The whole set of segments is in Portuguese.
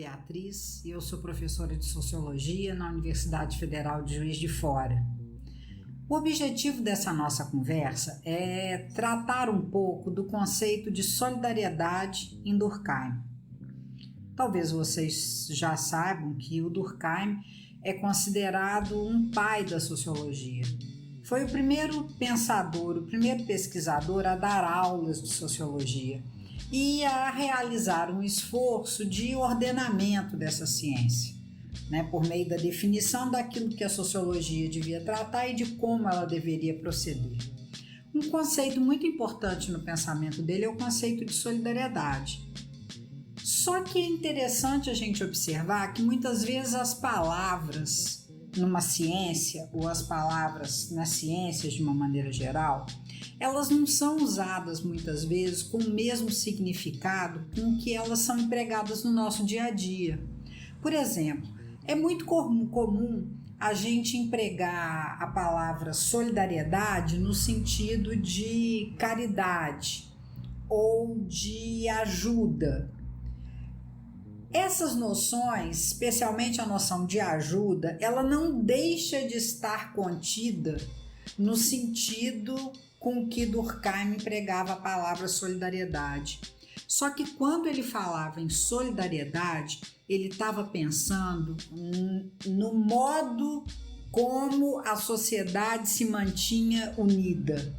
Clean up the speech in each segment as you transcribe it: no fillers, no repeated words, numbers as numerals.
Beatriz e eu sou professora de Sociologia na Universidade Federal de Juiz de Fora. O objetivo dessa nossa conversa é tratar um pouco do conceito de solidariedade em Durkheim. Talvez vocês já saibam que o Durkheim é considerado um pai da sociologia. Foi o primeiro pensador, o primeiro pesquisador a dar aulas de sociologia e a realizar um esforço de ordenamento dessa ciência, por meio da definição daquilo que a sociologia devia tratar e de como ela deveria proceder. Um conceito muito importante no pensamento dele é o conceito de solidariedade. Só que é interessante a gente observar que muitas vezes as palavras numa ciência, ou as palavras nas ciências de uma maneira geral, elas não são usadas muitas vezes com o mesmo significado com que elas são empregadas no nosso dia a dia. Por exemplo, é muito comum a gente empregar a palavra solidariedade no sentido de caridade ou de ajuda. Essas noções, especialmente a noção de ajuda, ela não deixa de estar contida no sentido com que Durkheim empregava a palavra solidariedade. Só que quando ele falava em solidariedade, ele estava pensando no modo como a sociedade se mantinha unida,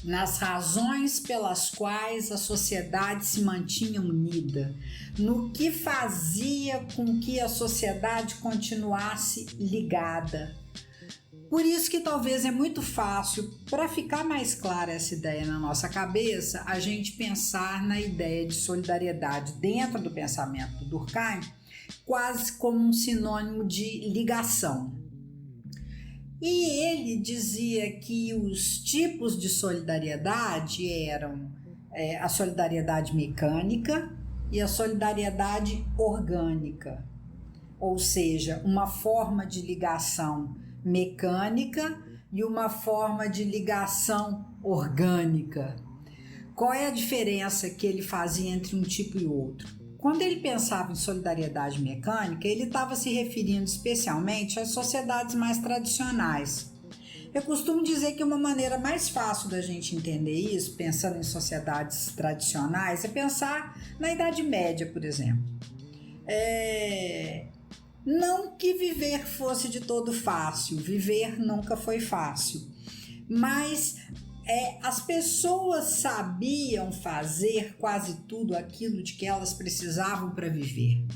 nas razões pelas quais a sociedade se mantinha unida, no que fazia com que a sociedade continuasse ligada. Por isso que talvez é muito fácil, para ficar mais clara essa ideia na nossa cabeça, a gente pensar na ideia de solidariedade dentro do pensamento do Durkheim quase como um sinônimo de ligação. E ele dizia que os tipos de solidariedade eram a solidariedade mecânica e a solidariedade orgânica, ou seja, uma forma de ligação mecânica e uma forma de ligação orgânica. Qual é a diferença que ele fazia entre um tipo e outro? Quando ele pensava em solidariedade mecânica, ele estava se referindo especialmente às sociedades mais tradicionais. Eu costumo dizer que uma maneira mais fácil da gente entender isso, pensando em sociedades tradicionais, é pensar na Idade Média, por exemplo. Não que viver fosse de todo fácil, viver nunca foi fácil, mas as pessoas sabiam fazer quase tudo aquilo de que elas precisavam para viver.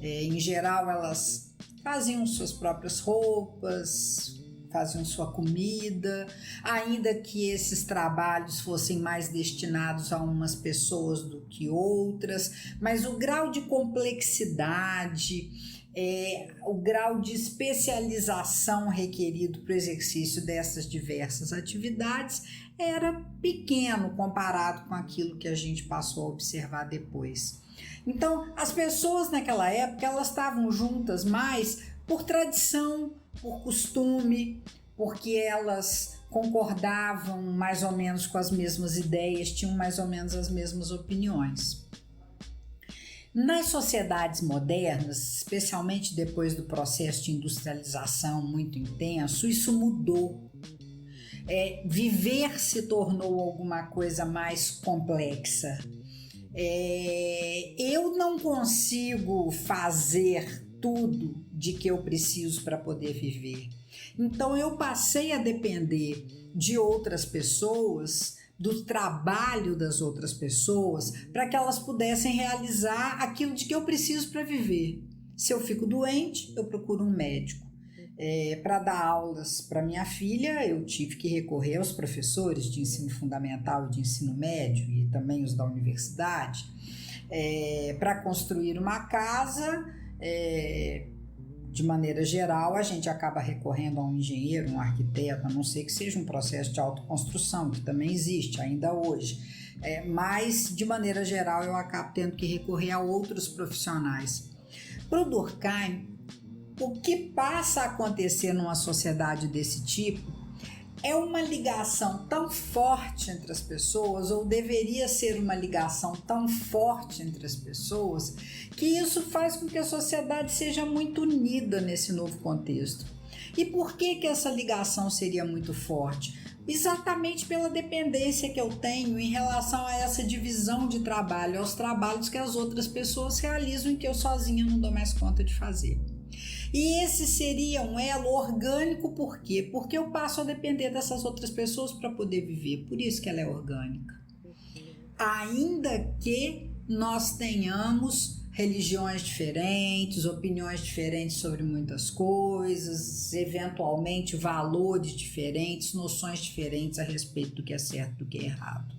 Em geral, elas faziam suas próprias roupas, faziam sua comida, ainda que esses trabalhos fossem mais destinados a umas pessoas do que outras, mas o grau de complexidade, o grau de especialização requerido para o exercício dessas diversas atividades era pequeno comparado com aquilo que a gente passou a observar depois. Então, as pessoas naquela época, elas estavam juntas mais por tradição, por costume, porque elas concordavam mais ou menos com as mesmas ideias, tinham mais ou menos as mesmas opiniões. Nas sociedades modernas, especialmente depois do processo de industrialização muito intenso, isso mudou. Viver se tornou alguma coisa mais complexa. Eu não consigo fazer tudo de que eu preciso para poder viver. Então eu passei a depender de outras pessoas, do trabalho das outras pessoas, para que elas pudessem realizar aquilo de que eu preciso para viver. Se eu fico doente, eu procuro um médico. Para dar aulas para minha filha, eu tive que recorrer aos professores de ensino fundamental e de ensino médio e também os da universidade. Para construir uma casa, de maneira geral, a gente acaba recorrendo a um engenheiro, um arquiteto, a não ser que seja um processo de autoconstrução, que também existe ainda hoje. Mas, de maneira geral, eu acabo tendo que recorrer a outros profissionais. Para o Durkheim, o que passa a acontecer numa sociedade desse tipo é uma ligação tão forte entre as pessoas, ou deveria ser uma ligação tão forte entre as pessoas, que isso faz com que a sociedade seja muito unida nesse novo contexto. E por que essa ligação seria muito forte? Exatamente pela dependência que eu tenho em relação a essa divisão de trabalho, aos trabalhos que as outras pessoas realizam e que eu sozinha não dou mais conta de fazer. E esse seria um elo orgânico, por quê? Porque eu passo a depender dessas outras pessoas para poder viver, por isso que ela é orgânica. Ainda que nós tenhamos religiões diferentes, opiniões diferentes sobre muitas coisas, eventualmente valores diferentes, noções diferentes a respeito do que é certo e do que é errado.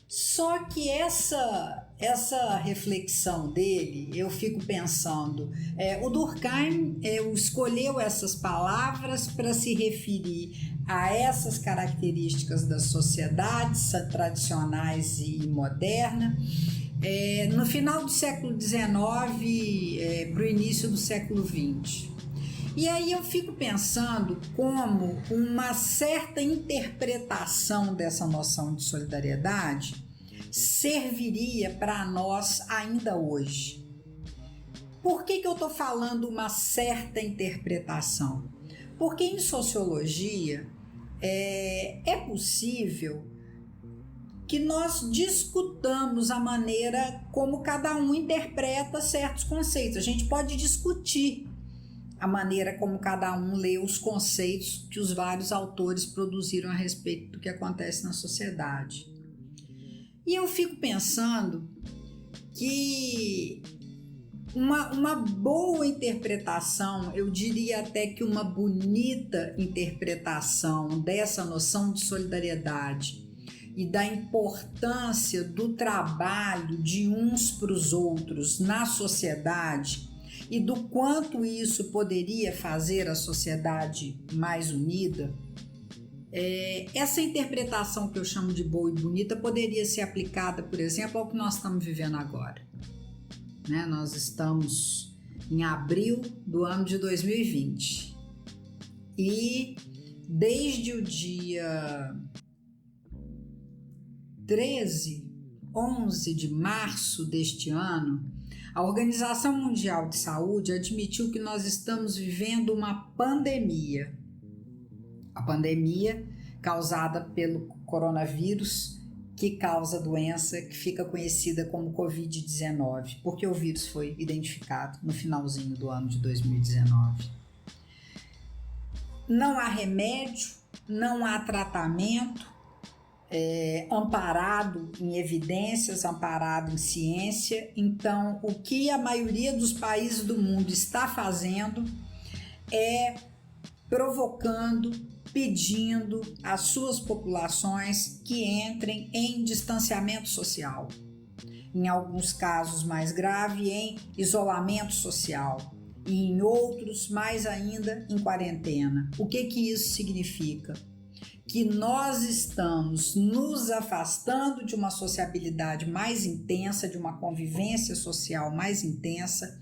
Só que essa reflexão dele, eu fico pensando, o Durkheim escolheu essas palavras para se referir a essas características das sociedades tradicionais e modernas, no final do século XIX para o início do século XX. E aí eu fico pensando como uma certa interpretação dessa noção de solidariedade serviria para nós ainda hoje. Por que eu estou falando uma certa interpretação? Porque em sociologia é possível que nós discutamos a maneira como cada um interpreta certos conceitos. A gente pode discutir a maneira como cada um lê os conceitos que os vários autores produziram a respeito do que acontece na sociedade. E eu fico pensando que uma boa interpretação, eu diria até que uma bonita interpretação dessa noção de solidariedade e da importância do trabalho de uns para os outros na sociedade e do quanto isso poderia fazer a sociedade mais unida, essa interpretação que eu chamo de boa e bonita poderia ser aplicada, por exemplo, ao que nós estamos vivendo agora. Nós estamos em abril do ano de 2020 e desde o dia 11 de março deste ano, a Organização Mundial de Saúde admitiu que nós estamos vivendo uma pandemia. A pandemia causada pelo coronavírus, que causa a doença que fica conhecida como Covid-19, porque o vírus foi identificado no finalzinho do ano de 2019. Não há remédio, não há tratamento amparado em evidências, amparado em ciência. Então, o que a maioria dos países do mundo está fazendo é provocando, pedindo às suas populações que entrem em distanciamento social, em alguns casos mais grave, em isolamento social, e em outros, mais ainda, em quarentena. O que isso significa? Que nós estamos nos afastando de uma sociabilidade mais intensa, de uma convivência social mais intensa,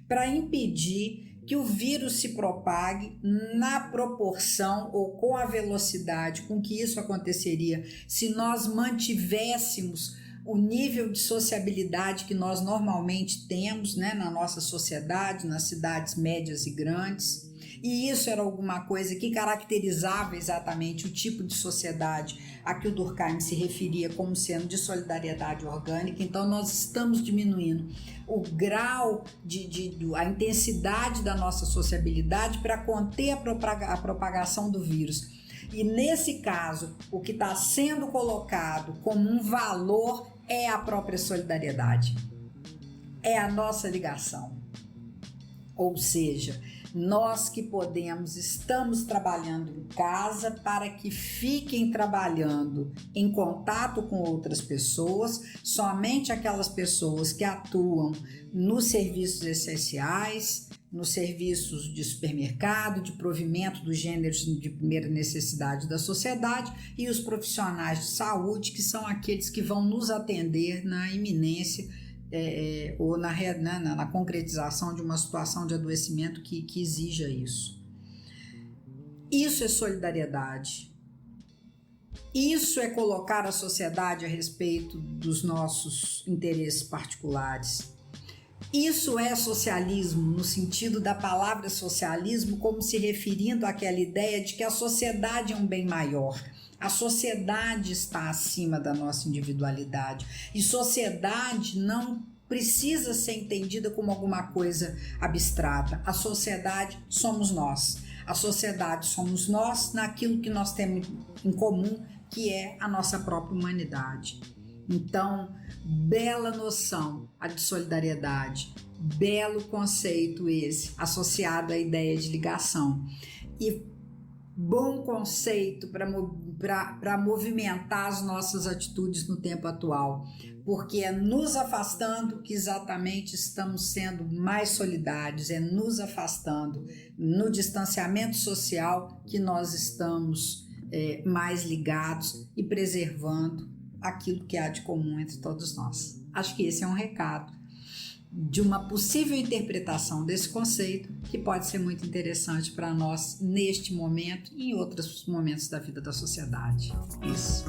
para impedir que o vírus se propague na proporção ou com a velocidade com que isso aconteceria se nós mantivéssemos o nível de sociabilidade que nós normalmente temos, na nossa sociedade, nas cidades médias e grandes. E isso era alguma coisa que caracterizava exatamente o tipo de sociedade a que o Durkheim se referia como sendo de solidariedade orgânica. Então nós estamos diminuindo o grau, a intensidade da nossa sociabilidade para conter a propagação do vírus. E nesse caso, o que está sendo colocado como um valor é a própria solidariedade, é a nossa ligação. Ou seja, nós que podemos, estamos trabalhando em casa para que fiquem trabalhando em contato com outras pessoas, somente aquelas pessoas que atuam nos serviços essenciais, nos serviços de supermercado, de provimento dos gêneros de primeira necessidade da sociedade, e os profissionais de saúde, que são aqueles que vão nos atender na iminência ou na concretização de uma situação de adoecimento que exija isso. Isso é solidariedade. Isso é colocar a sociedade a respeito dos nossos interesses particulares. Isso é socialismo, no sentido da palavra socialismo, como se referindo àquela ideia de que a sociedade é um bem maior. A sociedade está acima da nossa individualidade. E sociedade não precisa ser entendida como alguma coisa abstrata. A sociedade somos nós. A sociedade somos nós naquilo que nós temos em comum, que é a nossa própria humanidade. Então, bela noção a de solidariedade, belo conceito esse, associado à ideia de ligação. E bom conceito para movimentar as nossas atitudes no tempo atual, porque é nos afastando que exatamente estamos sendo mais solidários, é nos afastando no distanciamento social que nós estamos mais ligados e preservando aquilo que há de comum entre todos nós. Acho que esse é um recado de uma possível interpretação desse conceito que pode ser muito interessante para nós neste momento e em outros momentos da vida da sociedade. Isso.